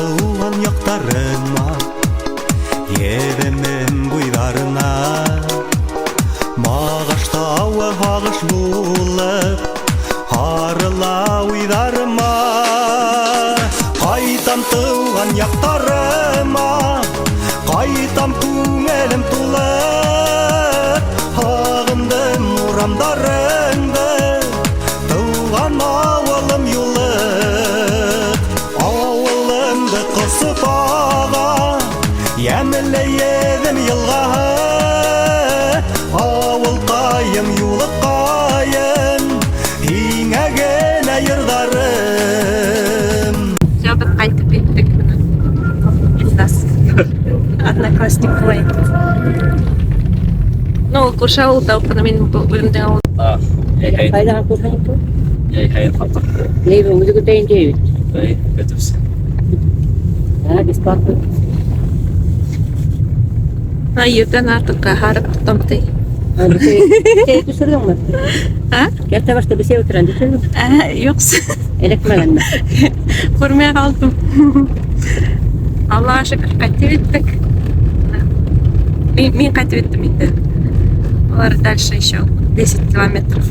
туған яқтарыма, еремін бұйдарына. Мағашта ауы ағыш болып, арыла ұйдарыма. Қайтам туған яқтарыма, қайтам көңілім толып, ағындым ұрамдарыңды, туған ауылым юлық. Ауылымды қысып аға, емілі едім елға. Ауыл қайым, юлық қайым, еңеген айырдарым. Все, біз қайтып кеттік. Одноклассник былай. Ну, көрші ауылда оқыды, менің бөлімдің ауылда. Қайдағы көрші бұл? Яйхайын қапыр. Лейбі, өзі күтейін дейбі? Өтіпсі. Бесплатно. Ертең артыққа харып тұтамтай. Бісей түсірдің ме? Керте башта бісей отыран түсірдің? Жоқсы. Элекмеген ме? Көрмей қалдым. Аллаға шүкір қайтып еттік. Мен қайтып еттім енді. Олар дальше еще 10 километров.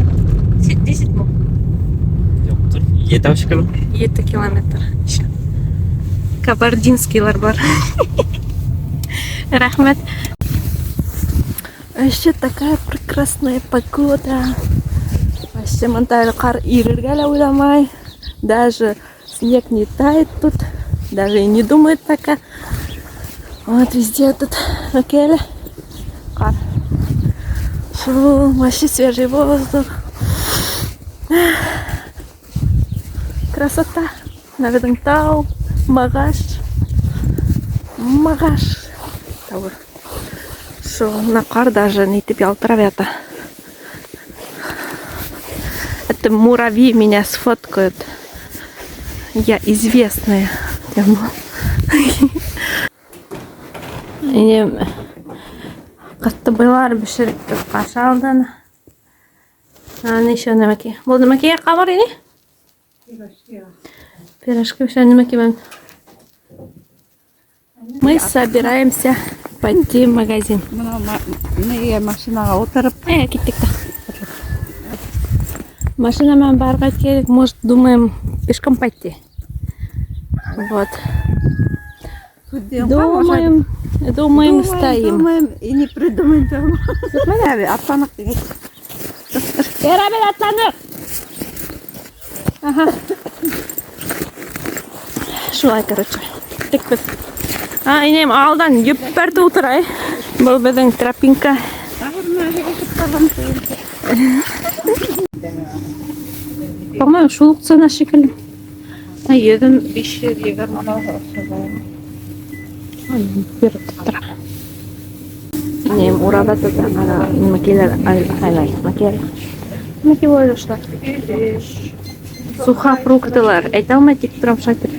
10 му? Жоқ тұр. 7 шекілі? 7 километр еще. Кабардинскийлар бар. Рахмет. Вообще такая прекрасная погода. Вообще мындай қар ерерге әлі ойламай. Даже снег не тает тут. Даже и не думает пока. Вот везде тут окей. Қар. Фу, вообще свежий воздух. Красота. Наведен тау. Мағаш. Тауыр. Шо, на қар даже нетіп ялтырап ята. Это муравьи меня сфоткают. Я известная. Қатты байлар бішірікті қашалдан. Еще немеки. Бұл немеки қамыр ені? Пирожки еще немеки бән. Мы собираемся пойти в магазин. Мы машинаға отырып. Кеттік та. Машинамен барға керек. Может, думаем, пешком пойти. Вот. Думаем, стоим. Думаем и не придумаем. Смотри, атланық деген. Бәрабер атланық. Ага. Шулай, короче. Кеттік біз. Инем алдан епперді отырай. Бұл біздің тропинка. По-моему, шулық цена шекілі. Едім 500 егер мана. Бір тұттыра. Инем урабаты да макелер айлай. Маке ойлышлар. Сухофруктылар. Әйті алмай тек тұрам шайтыр.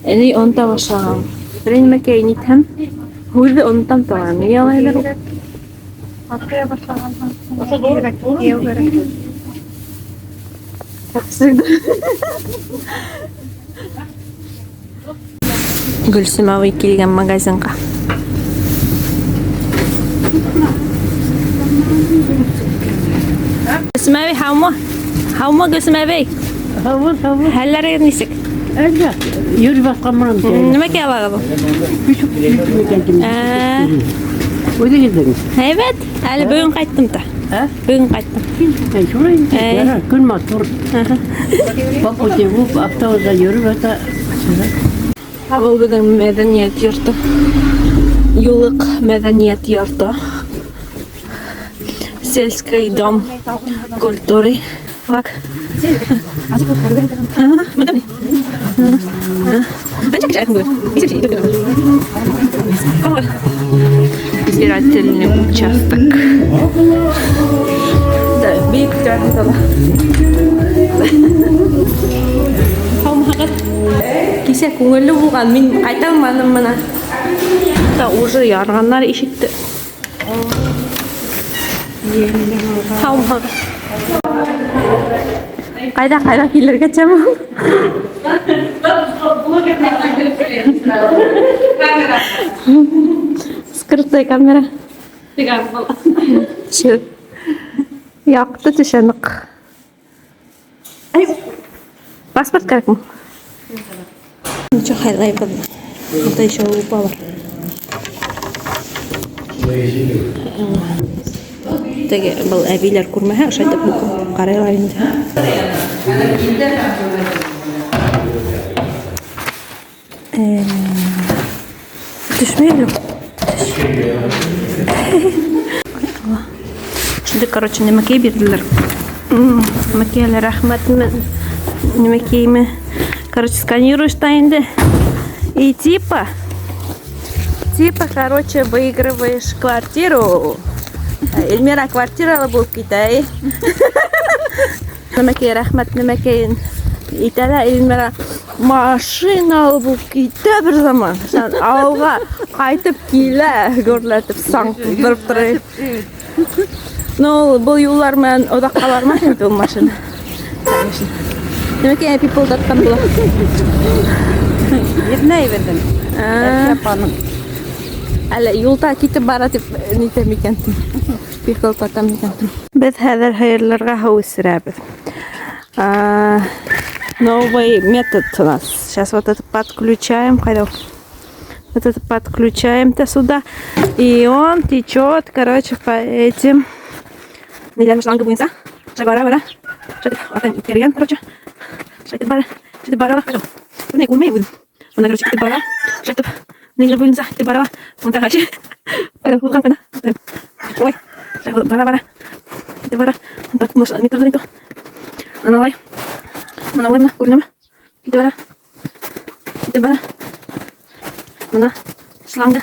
Әне онта башағам. Бірін мәкей нетем. Хүйді онтам тоғам. Не алайлар? Атқая башағам. Еу керек. Қатсықты. Гүлсімауи келген магазинға. Гүлсімауи, хаума Гүлсімауи? Хәлләрі несік? Әлі, үйір басқан мұрам. Неме ке алаға бұл? Күшік мекендім. Өйде келдіңіз? Evet, әлі бүгін қайттым та. Бүгін қайттым. Күн матур. Бақ өте бұл автовазда жүріп өте. Бұл бүгін мәдениет йорты. Юлық мәдениет йорты. Сельский дом культуры. Бak. Избирательный участок. Да, büyük tarafta. Кесе көңілі болған, мен айта алмадым мына. Да, уже ярғандар ешікті. Қайда келерге чамы? Скрытая камера. Все. Яқты түшенік. Паспорт керек му? Ничего, хайлай бұл. Это еще упало. Теге бұл әбейлер көрмәһә, шайтып бұл қарайлар инде. Düşmüyor. Şimdi короче немекей бердилер. Немекейлер рахмат немекейми. Короче сканируешь тайнды. И типа, короче, выигрываешь квартиру. Эльмира квартира болып кетай. Немекей рахмат немекейин. Итәлә Эльмира машина болып кетті бір заман. Ауға қайтып келі көрләтіп саңқ тұрып тұрай. Но бұл юллар мен одақ қалар ма? Бұл машина. Немекей people даттан бұла. Ерней бердім. Япаным. Әлі юлда кетіп бара деп нетем екентім. People татам екентім. Біз хәзір хайырларға хау сірәбіз. Новый метод у нас. Сейчас вот это подключаем. Вот это подключаем-то сюда. И он течет, короче, по этим. Нельзя шланга будет, Шагара. Шагара. Перьян, короче. Шагара. Не умею. Он, короче, бара. Шагара. Нельзя будет, бара. Он так вообще. Ой. Бара. Бара. Он так может не трудно. Давай. Mana warna kurang kita bara mana шланга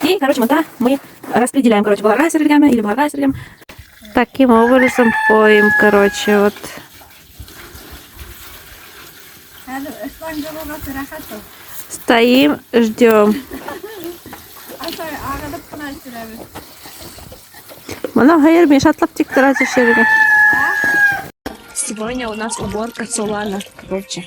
и короче мы распределяем короче была сергама или была сергама таким образом поем короче вот стоим ждем mana hayır ben şatlap çıktıracağım şerine. Сегодня у нас уборка солана, короче.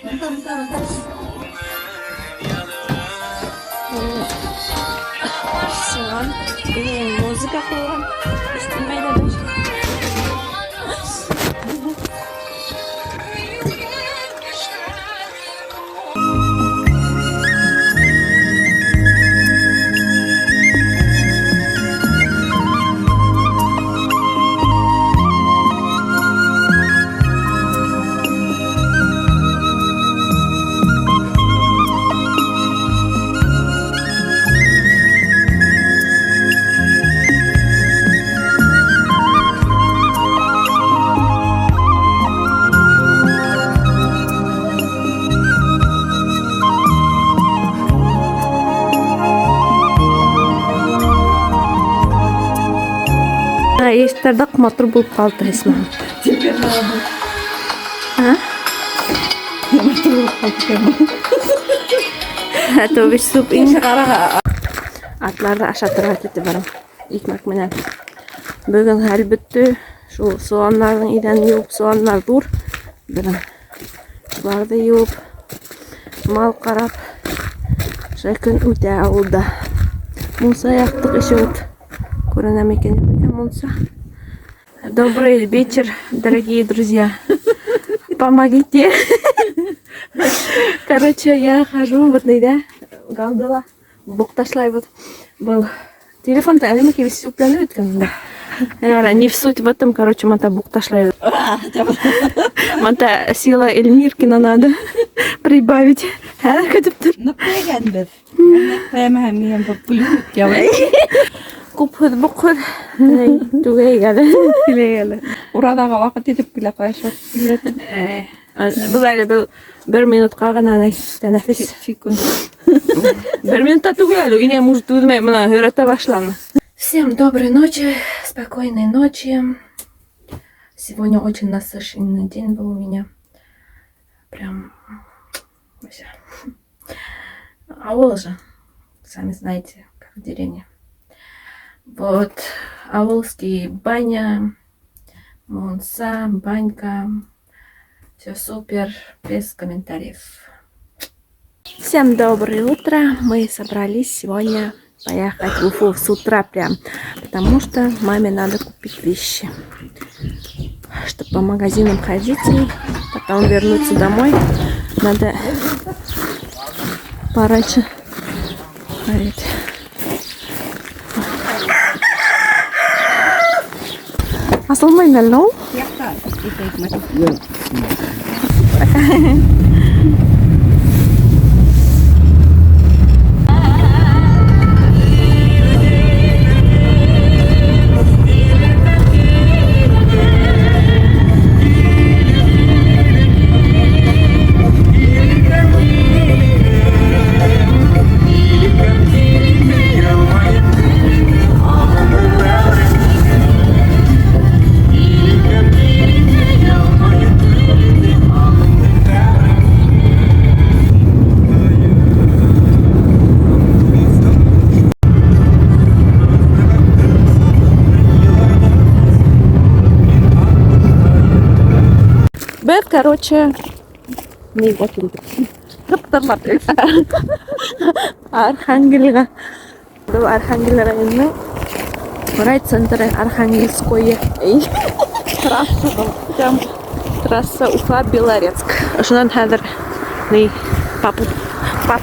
Солан. И музыка солан. Естардак матур болып қалды исмаил. Әтеу беш суп иңші қараға. Атларды аша тұра кетті барым. Икмәк менен. Бүгін әлбітті шу соғанлардың иден еуіп соғанлар бұр. Бірін шыларды еуіп мал қарап. Шайкын өте ауылда. Мұнса яқтық іші өт. Добрый вечер, дорогие друзья. Помогите. Короче, я хожу вот да, галдала, букташлай вот был телефон-то, а не кивись уплянует когда. Не в суть в этом, короче, мата букташлай. Мата сила Эльмиркина надо прибавить. Ну, приятно. Прямо мне популюют. Купхуд букхуд. Түгей Урадаға вақыт етіп келе қойшы. Бұл әлі бір минутқа ғана тәнәфис. Бір минутта түгей әлі. Ине может удмай мына хүрәтә башланы. Всем доброй ночи, спокойной ночи. Сегодня очень насыщенный день был у меня. Прям вообще. Аул же, сами знаете, как в деревне. Вот, аулский баня, монса, банька, все супер, без комментариев. Всем доброе утро. Мы собрались сегодня поехать в Уфу с утра прям, потому что маме надо купить вещи, чтобы по магазинам ходить и потом вернуться домой. Надо пораньше. Асылмайын ну? Бет, короче, не вот Архангельга. Архангель районы. Райцентр Архангельское. Трасса Уфа Белорецк. Шунан хәзер не по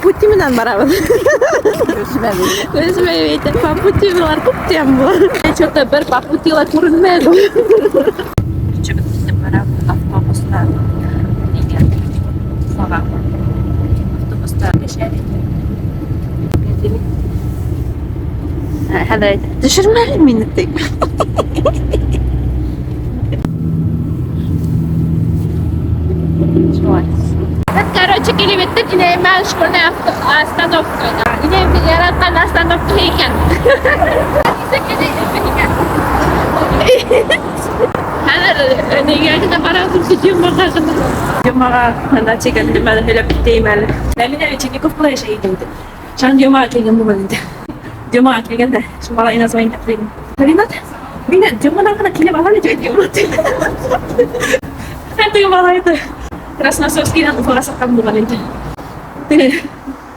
пути менен барабыз. Өзмәй әйтә, по пути булар күп тем булар. Что-то бер по путилар күренмәде. Автобуста слова. Автобуста решали. هذا تشرمالي منك. Короче, келебеттик инеме школьная остановка. Инеме яраткан остановка экен. Хәзер нигә генә барасыз Дюмага гына. Дюмага ана чигән димәле һәлеп теймәле. Ләминә Чигиков булай шәйдән. Шан Дюмага килгән булды. Дюмага килгәндә, шулай инә зәйн тәфрин. Ринат, мине Дюмага гына килеп алган иде Дюмага. Һәм Дюмага иде. Красносовскийдан Уфага саккан булган иде. Теге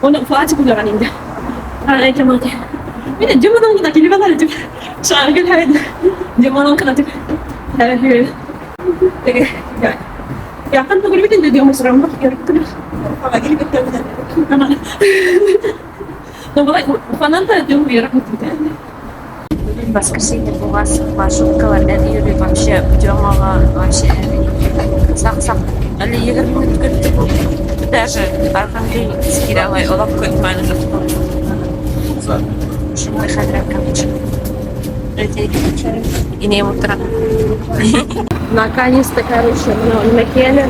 оны Уфага чыгылган иде. Аны әйтәм. Мине Дюмага гына килеп алган иде. Шан гел һәйдә. Дюмага гына дип. Ya kan tuh gini dia mau serang banget ya terus apa lagi kita mana ну фананта dia вверх в воскресенье у вас маршруткалардан йөрү вообще жамага вообще сак али 20 минут көттүк даже Архангельский район олап көтмәне жок шундай хәлдер короче и не утро. Наконец-то, короче, мы накели.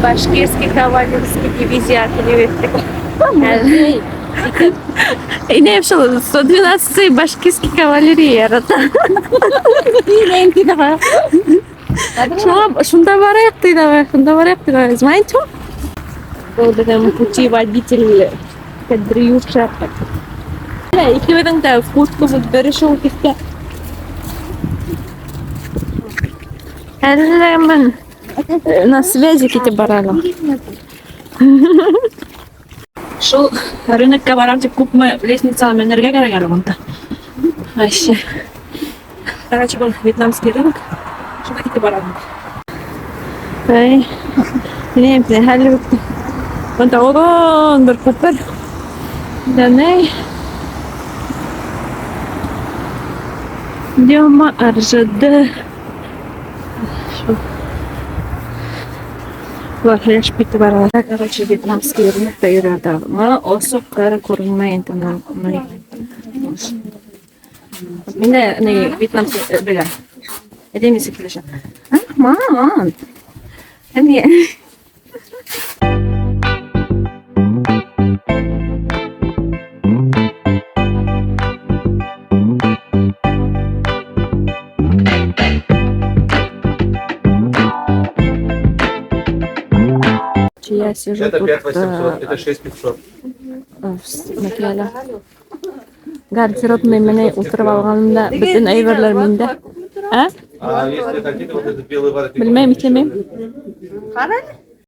Башкирский кавалерский дивизия и не вшел 112 башкирский кавалерия. Шунда барайық дейді, шунда барайық дейді. Знаете что? Вот это путеводитель Кадрюша. Екеудің де футбол бірі шоу кетті. Әлі на связи кете барады. Шул рынокқа барам деп көп мы лестницамен энергия керек онда. Вообще. Короче, бұл вьетнамский рынок. Шуда кете барады. Ай. Білемін, әлі өтті. Онда оған бір көпір. Данай. Дема РЖД. Лахля шпиты барала. Короче, вьетнамский рынокта йөрәдә. Ма осып кара күренмәй инде. Менә не вьетнамский белә. Эдемисе килешә. Мам. Әни. Я сижу это тут 5800, это 6500. Мәкәлә. Гардеробный менә утырып алганымда бөтен әйберләр миндә. А если хотите, вот этот белый воротник. Белмәйм, икәнмен. Карале.